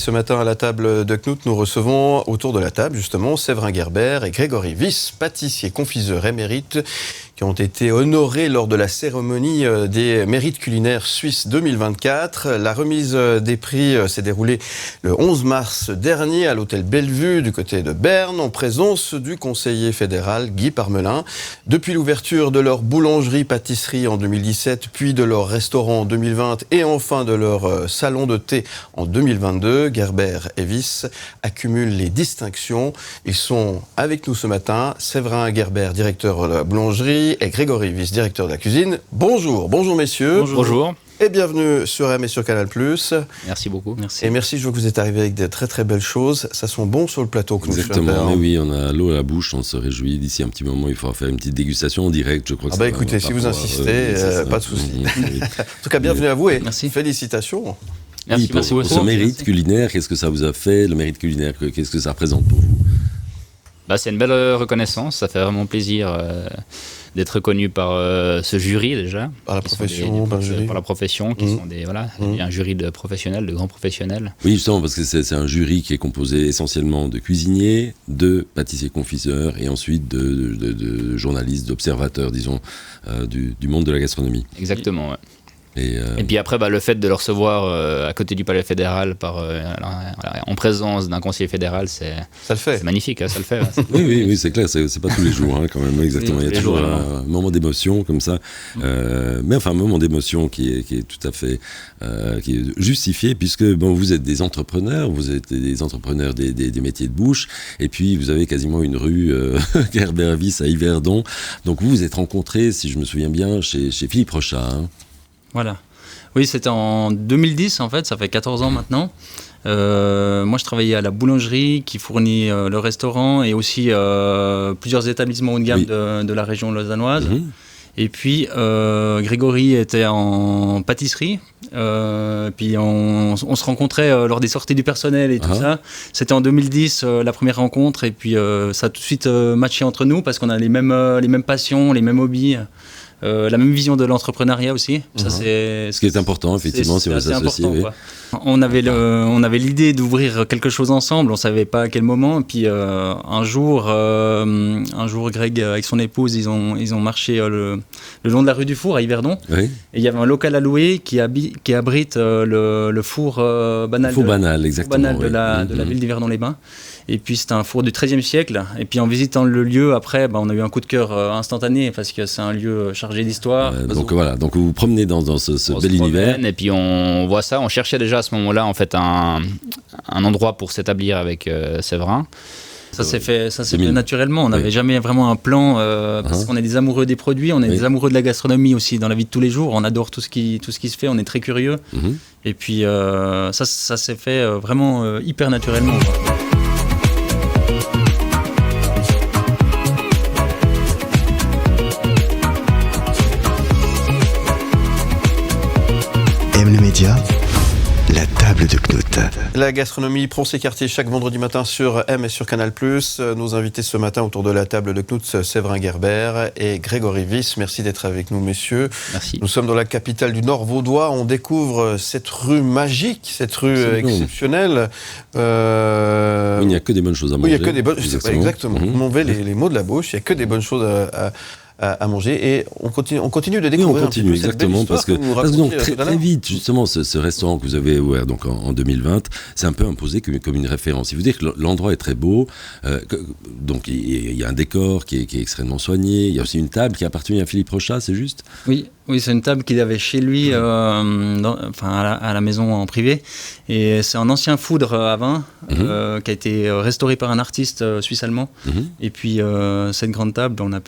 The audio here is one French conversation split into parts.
ce matin à la table de Knut, nous recevons autour de la table justement Séverin Gerber et Grégory Wyss, pâtissiers confiseurs émérites, qui ont été honorés lors de la cérémonie des mérites culinaires suisses 2024. La remise des prix s'est déroulée le 11 mars dernier à l'hôtel Bellevue du côté de Berne, en présence du conseiller fédéral Guy Parmelin. Depuis l'ouverture de leur boulangerie-pâtisserie en 2017, puis de leur restaurant en 2020 et enfin de leur salon de thé en 2022, Gerber et Wyss accumulent les distinctions. Ils sont avec nous ce matin, Séverin Gerber, directeur de la boulangerie, et Grégory Wyss, directeur de la cuisine. Bonjour messieurs. Bonjour. Et bienvenue sur M et sur Canal+. Merci beaucoup. Merci. Et merci, je vois que vous êtes arrivés avec des très très belles choses. Ça sent bon sur le plateau. Que exactement, mais oui, on a l'eau à la bouche, on se réjouit. D'ici un petit moment, il faudra faire une petite dégustation en direct, je crois. Que écoutez, si vous insistez, pas de souci. En tout cas, bienvenue à vous et merci. Félicitations. Merci, pour ce mérite culinaire, qu'est-ce que ça vous a fait, le mérite culinaire, qu'est-ce que ça représente pour vous? C'est une belle reconnaissance, ça fait vraiment plaisir d'être reconnu par ce jury déjà. Par la profession, par la profession, qui sont un jury de professionnels, de grands professionnels. Oui, justement, parce que c'est un jury qui est composé essentiellement de cuisiniers, de pâtissiers confiseurs et ensuite de journalistes, d'observateurs, disons, du monde de la gastronomie. Exactement, ouais. Et puis après, le fait de le recevoir à côté du palais fédéral en présence d'un conseiller fédéral, c'est magnifique, ça le fait. Oui, c'est clair, c'est pas tous les jours quand même, exactement. Il y a toujours un moment d'émotion comme ça, mais enfin un moment d'émotion qui est tout à fait qui est justifié, puisque vous êtes des entrepreneurs, des métiers de bouche, et puis vous avez quasiment une rue Gerber Wyss à Yverdon, donc vous vous êtes rencontrés, si je me souviens bien, chez Philippe Rochat. Voilà. Oui, c'était en 2010 en fait, ça fait 14 ans maintenant. Moi je travaillais à la boulangerie qui fournit le restaurant et aussi plusieurs établissements haut de gamme de la région lausannoise. Et puis Grégory était en pâtisserie, puis on se rencontrait lors des sorties du personnel et tout ça. C'était en 2010 la première rencontre, et puis ça a tout de suite matché entre nous parce qu'on a les mêmes passions, les mêmes hobbies. La même vision de l'entrepreneuriat aussi. Ça, c'est ce qui est important, effectivement, si on s'associe. Oui. On avait l'idée d'ouvrir quelque chose ensemble, on ne savait pas à quel moment. Et puis un jour, Greg avec son épouse, ils ont marché le long de la rue du Four à Yverdon. Oui. Et il y avait un local à louer qui abrite le four banal. Four banal, exactement. Banal de la ville d'Yverdon-les-Bains. Et puis c'était un four du XIIIe siècle. Et puis en visitant le lieu, après, on a eu un coup de cœur instantané parce que c'est un lieu chargé d'histoire. Donc vous vous promenez dans ce bel univers. Et puis on voit ça. On cherchait déjà à ce moment-là en fait un endroit pour s'établir avec Séverin. Ça s'est fait naturellement. On n'avait jamais vraiment un plan parce qu'on est des amoureux des produits, on est des amoureux de la gastronomie aussi dans la vie de tous les jours. On adore tout ce qui se fait, on est très curieux. Et puis ça s'est fait vraiment hyper naturellement. Le média, la table de Knut. La gastronomie prend ses quartiers chaque vendredi matin sur M et sur Canal+. Nos invités ce matin autour de la table de Knut, Séverin Gerber et Grégory Wyss. Merci d'être avec nous, messieurs. Merci. Nous sommes dans la capitale du Nord vaudois. On découvre cette rue magique, cette rue exceptionnelle. Il n'y a que des bonnes choses à manger. Oui, il n'y a que des bonnes choses. Exactement. Vous m'enlevez les mots de la bouche. Il n'y a que des bonnes choses à manger, et on continue de découvrir. Oui, on continue, exactement, parce que donc, très vite, justement, ce restaurant que vous avez ouvert donc en 2020, c'est un peu imposé comme une référence. Il faut dire que l'endroit est très beau, donc il y a un décor qui est extrêmement soigné, il y a aussi une table qui appartient à Philippe Rochat, c'est juste ? Oui, c'est une table qu'il avait chez lui, à la maison en privé. Et c'est un ancien foudre à vin qui a été restauré par un artiste suisse-allemand. Et puis cette grande table, on a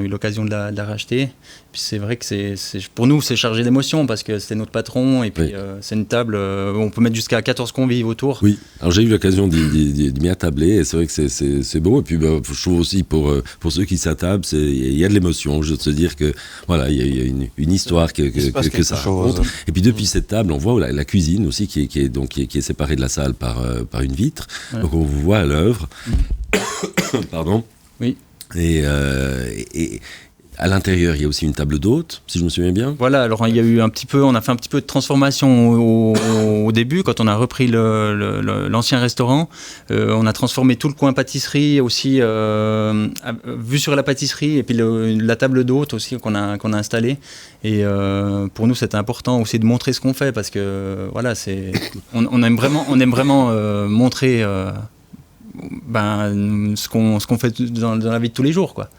eu l'occasion de la racheter. Puis c'est vrai que pour nous, c'est chargé d'émotions parce que c'était notre patron. Et puis c'est une table où on peut mettre jusqu'à 14 convives autour. Oui, alors j'ai eu l'occasion d'y bien tabler. Et c'est vrai que c'est beau. Et puis je trouve aussi pour ceux qui s'attablent, il y a de l'émotion. Je veux se dire que voilà, il y a une histoire que ça raconte. Et puis depuis cette table, on voit la cuisine aussi qui est séparée de la salle par une vitre. Ouais. Donc on vous voit à l'œuvre. Pardon. Oui. Et À l'intérieur, il y a aussi une table d'hôte, si je me souviens bien. Voilà, alors on a fait un petit peu de transformation au début, quand on a repris l'ancien restaurant. On a transformé tout le coin pâtisserie aussi, vue sur la pâtisserie, et puis la table d'hôte aussi qu'on a installée. Et pour nous, c'était important aussi de montrer ce qu'on fait, parce que voilà, on aime vraiment montrer ce qu'on fait dans la vie de tous les jours, quoi.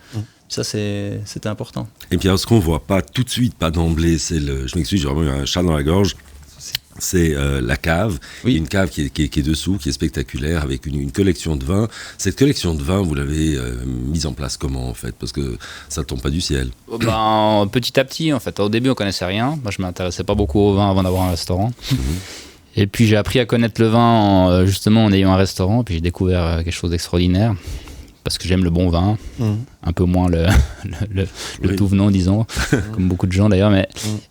Ça, c'était important. Et puis alors, ce qu'on voit pas tout de suite, pas d'emblée, je m'excuse, j'ai vraiment eu un chat dans la gorge, c'est la cave. Oui. Il y a une cave qui est dessous, qui est spectaculaire, avec une collection de vins. Cette collection de vins, vous l'avez mise en place comment, en fait? Parce que ça ne tombe pas du ciel. Petit à petit, en fait. Au début, on ne connaissait rien. Moi, je ne m'intéressais pas beaucoup au vin avant d'avoir un restaurant. Et puis, j'ai appris à connaître le vin justement en ayant un restaurant. Puis, j'ai découvert quelque chose d'extraordinaire. Parce que j'aime le bon vin, un peu moins le tout venant, disons, comme beaucoup de gens d'ailleurs.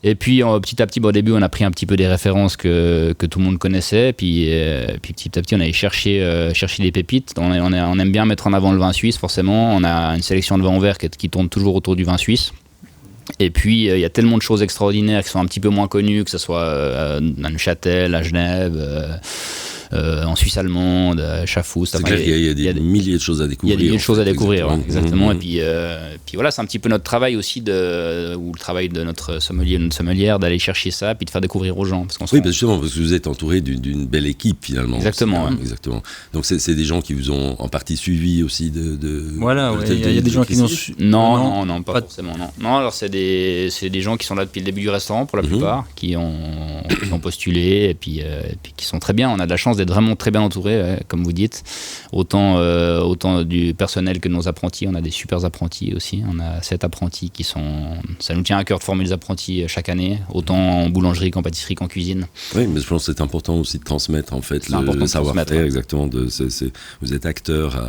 Et puis petit à petit, au début, on a pris un petit peu des références que tout le monde connaissait. Puis petit à petit, on allait chercher des pépites. On aime bien mettre en avant le vin suisse, forcément. On a une sélection de vins verts qui tourne toujours autour du vin suisse. Et puis, il y a tellement de choses extraordinaires qui sont un petit peu moins connues, que ce soit à Neuchâtel, à Genève... en Suisse allemande, Schaffhoust. C'est clair qu'il y a des milliers de choses à découvrir. Il y a des milliers de choses à découvrir, exactement. Et puis voilà, c'est un petit peu notre travail aussi, ou le travail de notre sommelier, notre sommelière, d'aller chercher ça, puis de faire découvrir aux gens. Parce justement, parce que vous êtes entouré d'une belle équipe finalement. Exactement. Exactement. Donc c'est des gens qui vous ont en partie suivi aussi Voilà, il y a des gens qui nous... Non, pas forcément. Non, alors c'est des gens qui sont là depuis le début du restaurant, pour la plupart, qui ont postulé, et puis qui sont très bien. On a de la chance d'être vraiment très bien entouré, comme vous dites, autant du personnel que de nos apprentis. On a des super apprentis aussi, on a 7 apprentis ça nous tient à cœur de former les apprentis chaque année, autant en boulangerie qu'en pâtisserie qu'en cuisine. Oui, mais je pense que c'est important aussi de transmettre en fait le savoir-faire, exactement. Vous êtes acteur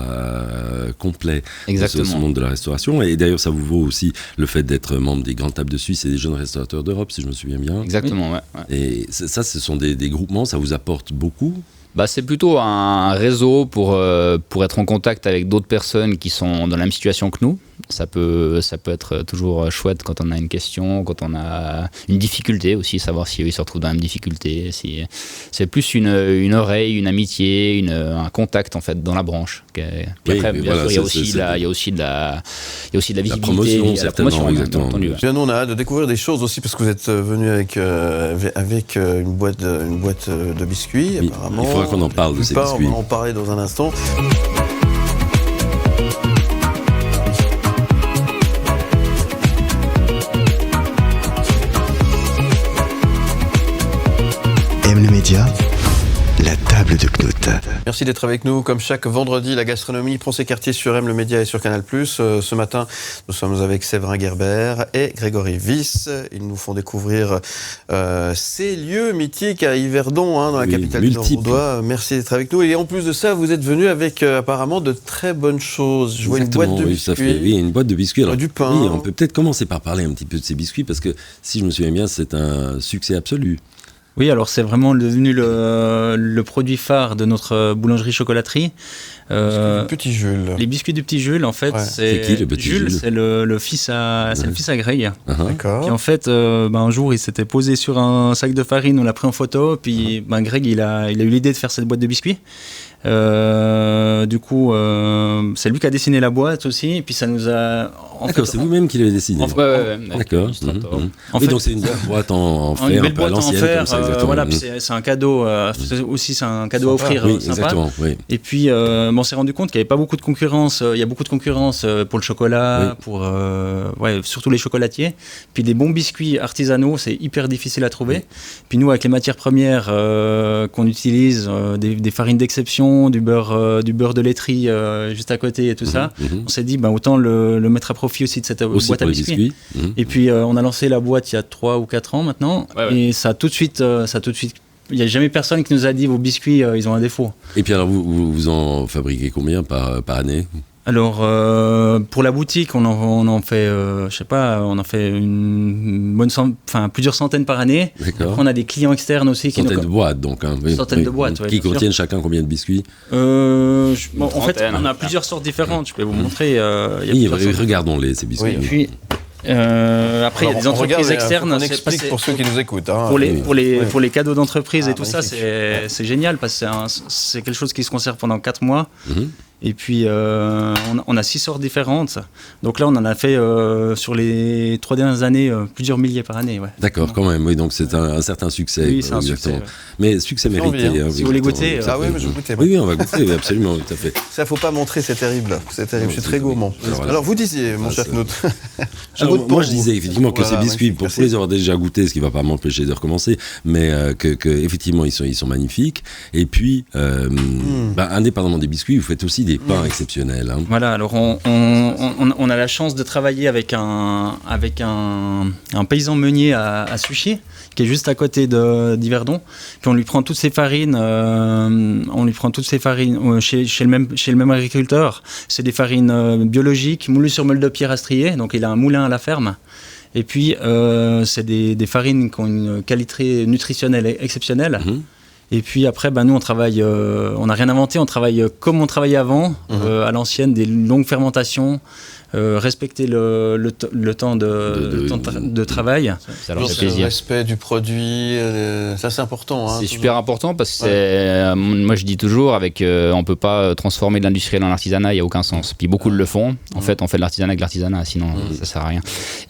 complet de ce monde de la restauration, et d'ailleurs ça vous vaut aussi le fait d'être membre des grandes tables de Suisse et des jeunes restaurateurs d'Europe, si je me souviens bien. Exactement, ouais. Et ça, ce sont des groupements, ça vous apporte beaucoup? C'est plutôt un réseau pour être en contact avec d'autres personnes qui sont dans la même situation que nous. Ça peut être toujours chouette quand on a une question, quand on a une difficulté aussi, savoir si eux ils se retrouvent dans la même difficulté. C'est plus une oreille, une amitié, un contact en fait dans la branche. Puis après, bien sûr, il y a aussi de la visibilité, la promotion, certainement, exactement. Bien, nous, on a hâte de découvrir des choses aussi, parce que vous êtes venu avec une boîte de biscuits, oui, apparemment. Il faudra qu'on en parle de ces biscuits. On va en parler dans un instant. Le média, la table de Knut. Merci d'être avec nous. Comme chaque vendredi, la gastronomie prend ses quartiers sur M, le média et sur Canal+. Ce matin, nous sommes avec Séverin Gerber et Grégory Wyss. Ils nous font découvrir ces lieux mythiques à Yverdon, dans la capitale du Nord-Vaudois. Merci d'être avec nous. Et en plus de ça, vous êtes venu avec apparemment de très bonnes choses. Je vois une boîte de biscuits. Oui, une boîte de biscuits. Alors, du pain. Oui, on peut peut-être commencer par parler un petit peu de ces biscuits, parce que si je me souviens bien, c'est un succès absolu. Oui, alors c'est vraiment devenu le produit phare de notre boulangerie-chocolaterie. Petit Jules. Les biscuits du petit Jules, en fait, c'est qui le petit Jules? C'est le fils à Greg. D'accord. Puis en fait, un jour, il s'était posé sur un sac de farine, on l'a pris en photo, puis Greg, il a eu l'idée de faire cette boîte de biscuits. Du coup, c'est lui qui a dessiné la boîte aussi, et puis ça nous a... D'accord, c'est vous-même qui l'avez dessiné. D'accord. En fait, donc c'est une boîte en fer, une belle boîte en fer. Voilà, puis c'est un cadeau. Aussi, c'est un cadeau à offrir. Oui, sympa. exactement. Oui. Et puis, on s'est rendu compte qu'il n'y avait pas beaucoup de concurrence. Il y a beaucoup de concurrence pour le chocolat, pour surtout les chocolatiers. Puis des bons biscuits artisanaux, c'est hyper difficile à trouver. Puis nous, avec les matières premières qu'on utilise, des farines d'exception, du beurre de laiterie juste à côté et tout ça, on s'est dit autant le mettre à profit aussi de cette boîte à biscuits. Et puis on a lancé la boîte il y a 3 ou 4 ans maintenant, et ça a tout de suite il n'y a jamais personne qui nous a dit vos biscuits ils ont un défaut. Et puis alors vous en fabriquez combien par année? Alors pour la boutique on en fait on en fait plusieurs centaines par année. D'accord. Après on a des clients externes aussi centaines de boîtes donc centaines de boîtes qui contiennent chacun combien de biscuits? En fait on a plusieurs sortes différentes, je peux vous montrer. Regardons-les ces biscuits. Et puis Après, il y a des entreprises externes. On explique pour ceux qui nous écoutent. Hein. Pour les cadeaux d'entreprise et tout magnifique. ça, c'est génial parce que c'est quelque chose qui se conserve pendant 4 mois. Et puis, on a 6 sortes différentes. Donc là, on en a fait sur les 3 dernières années plusieurs milliers par année. Ouais. D'accord, quand même. Oui, donc c'est un certain succès. Oui, c'est un succès. Ouais. Mais succès mérité. Hein, si vous voulez goûter. Ah oui, mais je goûtais. Oui, on va goûter, absolument, tout à fait. Ça, faut pas montrer, c'est terrible. C'est terrible. Je suis très gourmand. Alors, vous disiez, mon cher Knut. Moi, je disais effectivement que ces biscuits, pour les avoir déjà goûtés, ce qui ne va pas m'empêcher de recommencer, mais que effectivement, ils sont magnifiques. Et puis, indépendamment des biscuits, vous faites aussi des pains exceptionnels. Hein. Voilà, alors on a la chance de travailler avec un paysan meunier à Suchy, qui est juste à côté d'Yverdon. Puis on lui prend toutes ses farines, chez le même agriculteur. C'est des farines biologiques, moulues sur meule de pierre à strier, donc il a un moulin à la ferme. Et puis c'est des farines qui ont une qualité nutritionnelle exceptionnelle. Et puis après, nous on travaille, on n'a rien inventé, on travaille comme on travaillait avant, à l'ancienne, des longues fermentations. Respecter le temps de travail. Ça leur fait plaisir. Le respect du produit, ça c'est important. Hein, c'est super important parce que moi je dis toujours, on peut pas transformer de l'industriel en l'artisanat, il n'y a aucun sens. Puis beaucoup le font. En fait, on fait de l'artisanat avec l'artisanat, sinon ça sert à rien.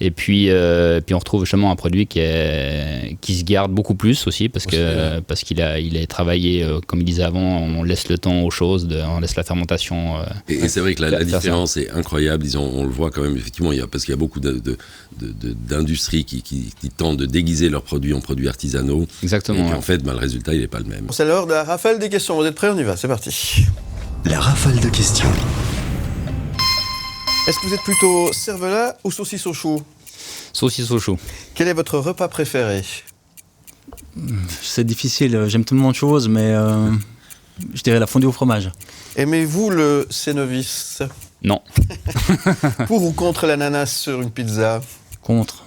Et puis on retrouve justement un produit qui se garde beaucoup plus aussi parce qu'il est travaillé, comme il disait avant, on laisse le temps aux choses, on laisse la fermentation. Et c'est vrai que la différence est incroyable. On le voit quand même, effectivement, parce qu'il y a beaucoup d'industries qui tentent de déguiser leurs produits en produits artisanaux. Exactement. Et puis, en fait, le résultat, il n'est pas le même. C'est l'heure de la rafale des questions. Vous êtes prêts? On y va, c'est parti. La rafale de questions. Est-ce que vous êtes plutôt cervelas ou saucisse au chou? Saucisse au chou. Quel est votre repas préféré? C'est difficile, j'aime tellement de choses, mais je dirais la fondue au fromage. Aimez-vous le Cénovis? Non. Pour ou contre l'ananas sur une pizza? Contre.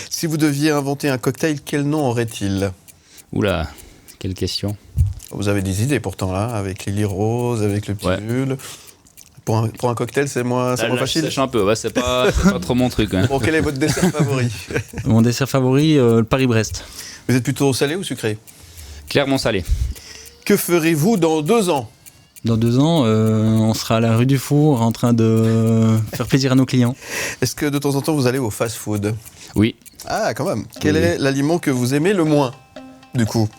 Si vous deviez inventer un cocktail, quel nom aurait-il? Oula, quelle question. Vous avez des idées pourtant là, avec Lily Rose, avec le petit nul. Pour un cocktail, c'est moins facile. Je sèche un peu, c'est pas trop mon truc. Hein. Bon, quel est votre dessert favori? Mon dessert favori, le Paris-Brest. Vous êtes plutôt salé ou sucré? Clairement salé. Que ferez-vous dans 2 ans? Dans 2 ans, on sera à la rue du Four en train de faire plaisir à nos clients. Est-ce que de temps en temps vous allez au fast-food? Oui. Ah, quand même. Quel est l'aliment que vous aimez le moins, du coup?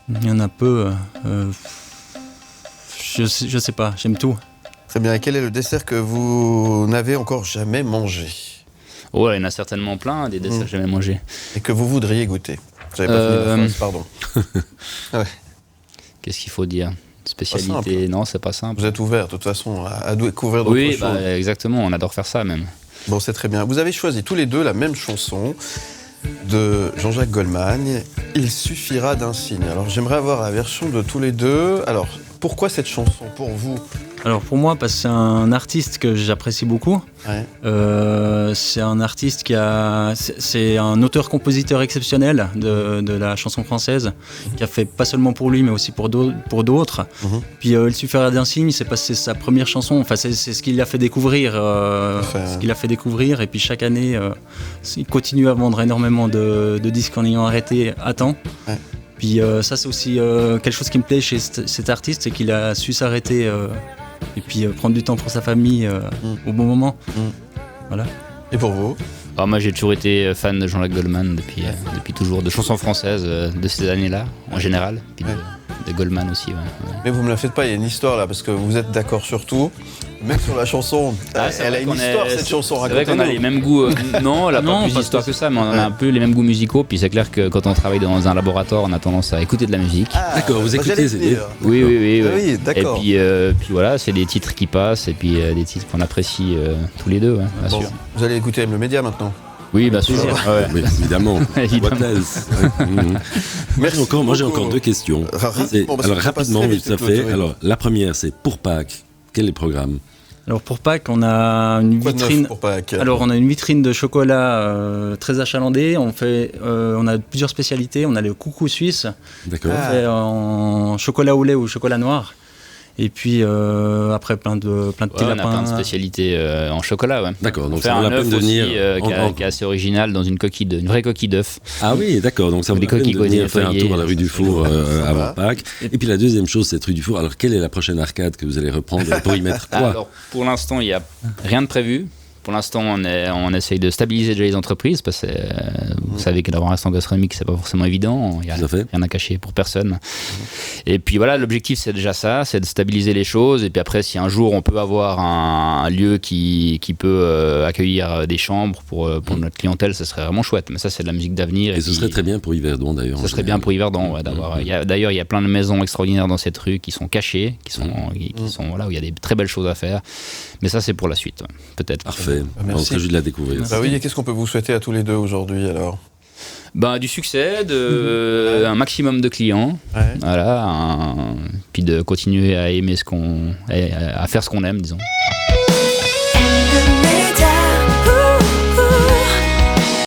Il y en a peu. Je sais pas, j'aime tout. Très bien. Et quel est le dessert que vous n'avez encore jamais mangé? Oh, il y en a certainement plein, des desserts que j'ai jamais mangés. Et que vous voudriez goûter? Vous n'avez pas fini la phrase, pardon. Qu'est-ce qu'il faut dire? Spécialité, non, c'est pas simple. Vous êtes ouvert de toute façon à découvrir d'autres choses. Oui, exactement, on adore faire ça même. Bon, c'est très bien. Vous avez choisi tous les deux la même chanson de Jean-Jacques Goldman, Il suffira d'un signe. Alors j'aimerais avoir la version de tous les deux. Alors, pourquoi cette chanson pour vous? Alors pour moi, parce que c'est un artiste que j'apprécie beaucoup. Ouais. C'est un artiste c'est un auteur-compositeur exceptionnel de la chanson française, qui a fait pas seulement pour lui, mais aussi pour d'autres. Puis Il suffira d'un signe, c'est sa première chanson. Enfin, c'est ce qu'il a fait découvrir. Et puis chaque année, il continue à vendre énormément de disques en ayant arrêté à temps. Ouais. Puis ça, c'est aussi quelque chose qui me plaît chez cet artiste, c'est qu'il a su s'arrêter et puis prendre du temps pour sa famille au bon moment. Voilà. Et pour vous? Alors moi, j'ai toujours été fan de Jean-Jacques Goldman depuis toujours, de chansons françaises de ces années-là, en général, puis de Goldman aussi. Ouais. Mais vous me la faites pas, il y a une histoire là, parce que vous êtes d'accord sur tout. Même sur la chanson, elle a une histoire cette chanson. C'est vrai qu'on a les mêmes goûts. Non, elle n'a pas plus d'histoire que ça, mais on a un peu les mêmes goûts musicaux. Puis c'est clair que quand on travaille dans un laboratoire, on a tendance à écouter de la musique. Ah, d'accord, vous écoutez. Oui, d'accord. Et puis voilà, c'est des titres qui passent et puis des titres qu'on apprécie tous les deux, bien sûr. Vous allez écouter le média maintenant? Oui, bien sûr. Oui, évidemment. Merci encore. Moi, j'ai encore 2 questions. Alors rapidement, tout à fait. Alors la première, c'est pour Pâques. Quel est le programme? Alors pour Pâques, on a une vitrine. Alors on a une vitrine de chocolat très achalandée. On a plusieurs spécialités. On a le coucou suisse. D'accord. On fait en chocolat au lait ou chocolat noir. Et puis après plein de petits lapins. On a plein de spécialités en chocolat. Ouais. D'accord, donc ça ça vaut un la peine œuf de aussi venir qui est assez original dans une vraie coquille d'œuf. Ah oui, d'accord, donc ça vaut Les la peine de coquilles venir faire un feuillées, tour à la rue du Four avant Pâques. Et Et puis la deuxième chose, cette rue du Four. Alors quelle est la prochaine arcade que vous allez reprendre pour y mettre quoi? Alors pour l'instant, il n'y a rien de prévu. Pour l'instant, on essaye de stabiliser déjà les entreprises parce que vous savez que d'avoir un restaurant gastronomique, c'est pas forcément évident. Il n'y a rien à cacher pour personne. Et puis voilà, l'objectif, c'est déjà ça, c'est de stabiliser les choses. Et puis après, si un jour on peut avoir un lieu qui peut accueillir des chambres pour notre clientèle, ce serait vraiment chouette. Mais ça, c'est de la musique d'avenir. Et ce serait très bien pour Yverdon d'ailleurs. Ce serait bien pour Yverdon, ouais, d'avoir. D'ailleurs, il y a plein de maisons extraordinaires dans cette rue qui sont cachées, qui sont voilà, où il y a des très belles choses à faire. Mais ça, c'est pour la suite, peut-être. Parfait. On serait juste de la découvrir. Bah oui, et qu'est-ce qu'on peut vous souhaiter à tous les deux aujourd'hui alors? Du succès, un maximum de clients, voilà, puis de continuer à aimer à faire ce qu'on aime, disons.